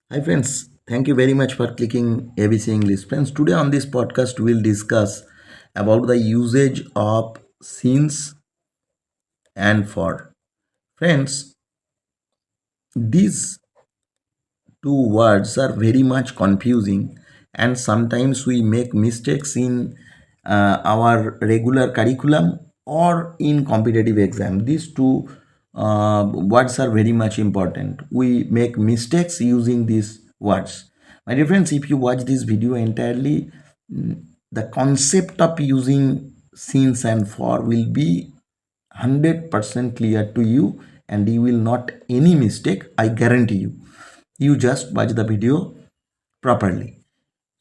Hi friends, thank you very much for clicking ABC English. Friends, today on this podcast we'll discuss about the usage of since and for. Friends, these two words are very much confusing and sometimes we make mistakes in our regular curriculum or in competitive exam. These two words are very much important. We make mistakes using these words. My dear friends, if you watch this video entirely, the concept of using since and for will be 100% clear to you and you will not any mistake, I guarantee you. You just watch the video properly.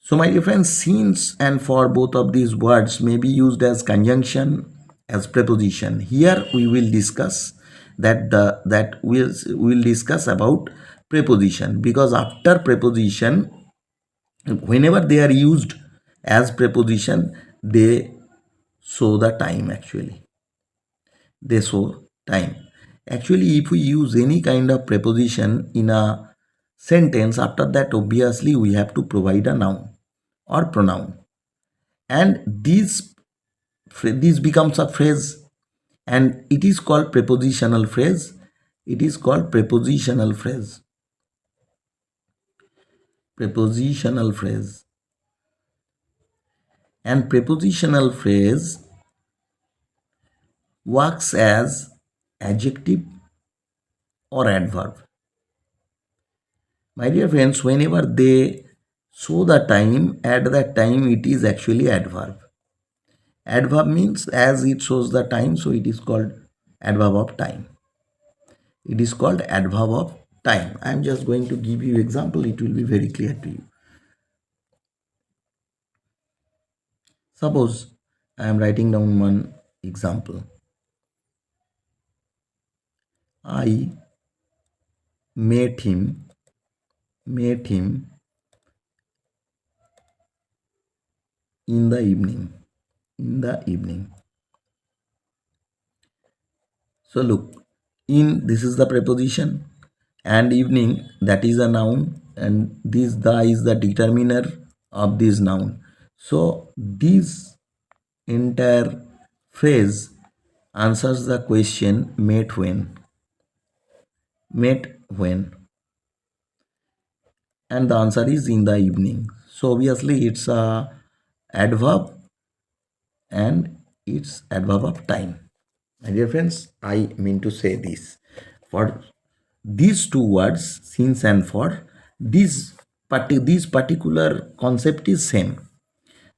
So my dear friends, since and for both of these words may be used as conjunction, as preposition. Here we will discuss that we'll discuss about preposition, because after preposition, whenever they are used as preposition, they show the time. Actually they show time. Actually, if we use any kind of preposition in a sentence, after that obviously we have to provide a noun or pronoun, and this becomes a phrase, and it is called prepositional phrase. It is called prepositional phrase. Prepositional phrase. And prepositional phrase works as adjective or adverb. My dear friends, whenever they show the time, at that time it is actually adverb. Adverb means as it shows the time, so it is called adverb of time. It is called adverb of time. I am just going to give you example, it will be very clear to you. Suppose I am writing down one example. I met him in the evening. In the evening. So look, in this is the preposition, and evening, that is a noun, and this the is the determiner of this noun. So this entire phrase answers the question met when. Met when. And the answer is in the evening. So obviously it's a adverb and it's adverb of time. My dear friends, I mean to say this. For these two words, since and for, this particular concept is same.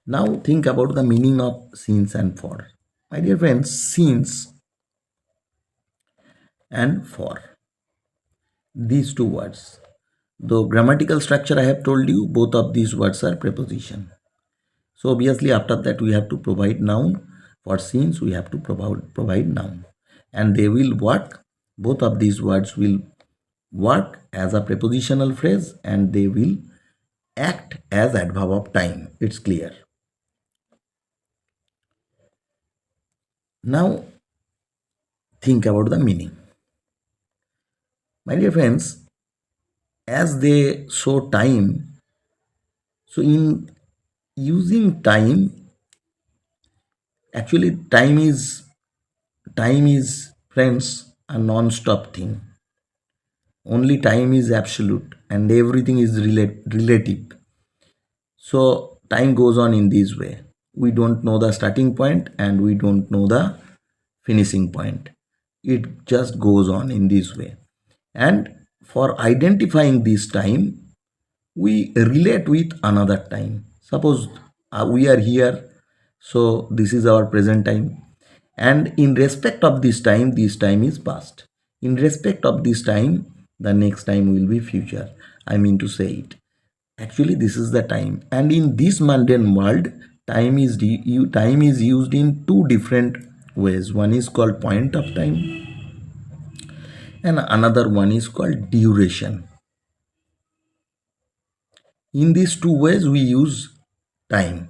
Now think about the meaning of since and for. My dear friends, since and for, these two words. The grammatical structure I have told you, both of these words are preposition. So obviously after that we have to provide noun. For since we have to provide noun. And they will work, both of these words will work as a prepositional phrase and they will act as adverb of time. It's clear. Now think about the meaning. My dear friends, as they show time, so in using time, actually time is friends a non-stop thing. Only time is absolute and everything is relative. So time goes on in this way. We don't know the starting point and we don't know the finishing point. It just goes on in this way. And for identifying this time, we relate with another time. Suppose we are here, so this is our present time. And in respect of this time is past. In respect of this time, the next time will be future. I mean to say it. Actually, this is the time. And in this mundane world, time is used in two different ways. One is called point of time and another one is called duration. In these two ways, we use time.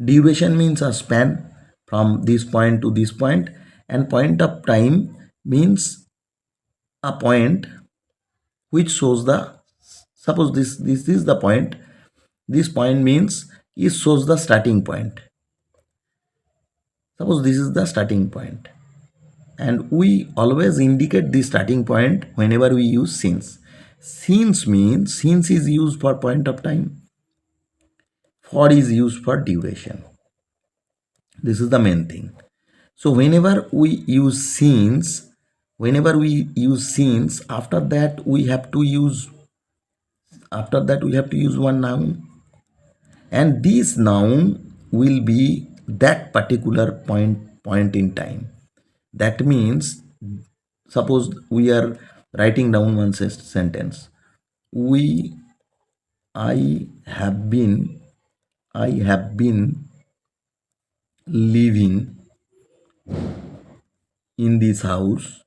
Duration means a span from this point to this point, and point of time means a point which shows the Suppose this is the point. This point means it shows the starting point. Suppose this is the starting point, and we always indicate the starting point whenever we use since. Since means since is used for point of time, for is used for duration. This is the main thing. So whenever we use since, after that we have to use one noun, and this noun will be that particular point in time. That means, suppose we are writing down one sentence. We I have been I have been living in this house.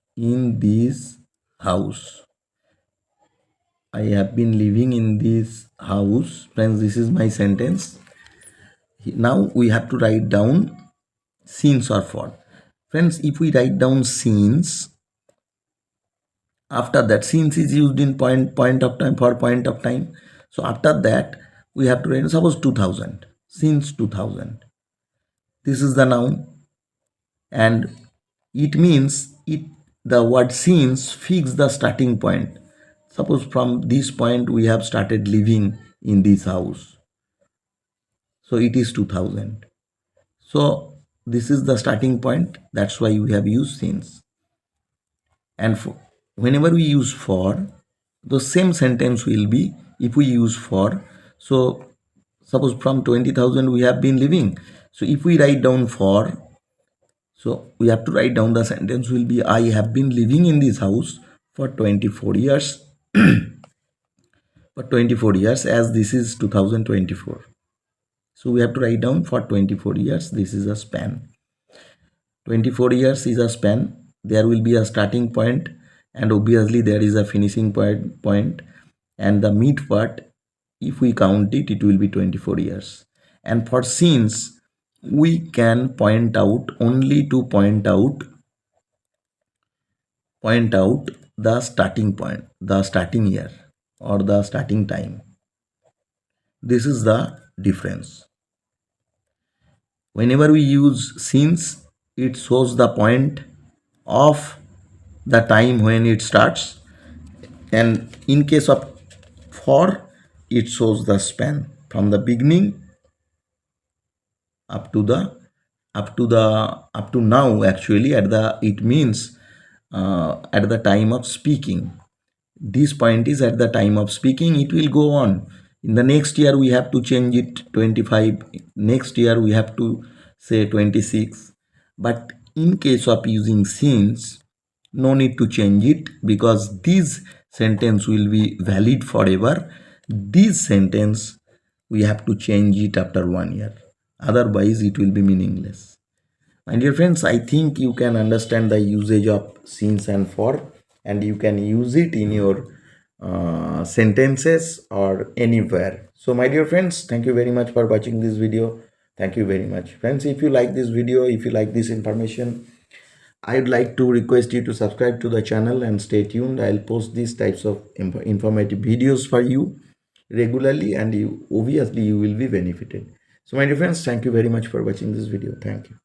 I have been living in this house. Friends, this is my sentence. Now we have to write down since or for. Friends, if we write down since, after that, since is used in point of time, for point of time. So after that, we have to write, suppose 2000, since 2000. This is the noun, and it means the word since fix the starting point. Suppose from this point we have started living in this house, so it is 2000. So this is the starting point. That's why we have used since. And whenever we use for, the same sentence will be if we use for. So suppose from 20,000 we have been living. So if we write down for, so we have to write down the sentence will be I have been living in this house for 24 years. For 24 years, as this is 2024. So we have to write down for 24 years. This is a span. 24 years is a span. There will be a starting point, and obviously there is a finishing point, and the mid part, if we count it, it will be 24 years. And for since, we can point out only to point out the starting point, the starting year, or the starting time. This is the difference. Whenever we use since, it shows the point of the time when it starts, and in case of for, it shows the span from the beginning up to now. Actually, it means at the time of speaking. This point is at the time of speaking. It will go on. In the next year we have to change it 25. Next year we have to say 26. But in case of using since, no need to change it, because this sentence will be valid forever. This sentence we have to change it after 1 year. Otherwise it will be meaningless. My dear friends, I think you can understand the usage of since and for, and you can use it in your sentences or anywhere. So my dear friends, thank you very much for watching this video. Thank you very much. Friends, if you like this video, if you like this information, I'd like to request you to subscribe to the channel and stay tuned. I'll post these types of informative videos for you regularly, and you obviously you will be benefited. So my dear friends, thank you very much for watching this video. Thank you.